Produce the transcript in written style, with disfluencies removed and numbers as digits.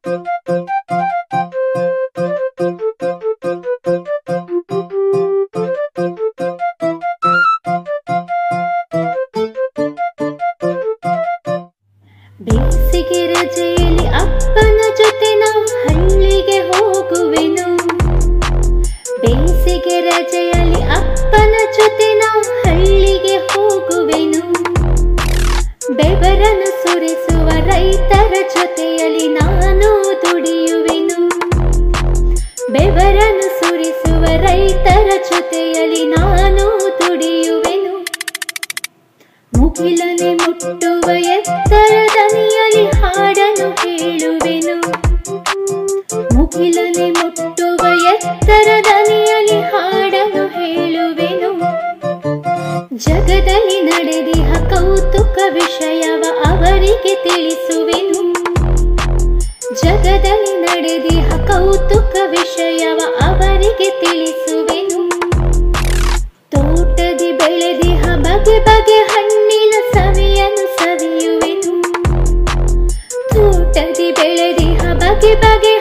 ಬೇಸಿಗೆ ರಜೆಯಲ್ಲಿ ಅಪ್ಪನ ಜೊತೆ ನಾವು ಹಳ್ಳಿಗೆ ಹೋಗುವೆನು. ಬೇಸಿಗೆ ರಜೆಯಲ್ಲಿ ಅಪ್ಪನ ಜೊತೆ ನಾವು ಹಳ್ಳಿಗೆ ಹೋಗುವೆನು. ಬೆವರನ್ನು ಸುರಿಸುವ ರೈತರ ಜೊತೆಯಲ್ಲಿ ನಾನು ದುಡಿಯುವೆನು. ಬೆವರನ್ನು ಸುರಿಸುವ ರೈತರ ಜೊತೆಯಲ್ಲಿ ನಾನು ದುಡಿಯುವೆನು. ಮುಗಿಲನೆ ಮುಟ್ಟುವ ಎತ್ತರ ದನಿಯಲ್ಲಿ ಹಾಡನ್ನು ಹೇಳುವೆನು. ಮುಗಿಲನೆ ಮುಟ್ಟುವ ಎತ್ತರ ದನಿಯಲ್ಲಿ ಹಾಡನ್ನು ಹೇಳುವೆನು. ಜಗದಲ್ಲಿ ನಡೆದಿಹ ಕೌತುಕ ವಿಷಯವ ಅವರಿಗೆ ತಿಳಿಸುವೆನು. ಜಗದಲ್ಲಿ ನಡೆದಿಹ ಕೌತುಕ ವಿಷಯವ ಅವರಿಗೆ ತಿಳಿಸುವೆನು. ತೋಟದಿ ಬೆಳೆದಿಹ ಬಗೆ ಬಗೆ ಹಣ್ಣಿನ ಸವಿಯನ್ನು ಸವಿಯುವೆನು. ತೋಟದಿ ಬೆಳೆದಿಹ ಬಗೆ ಬಗೆ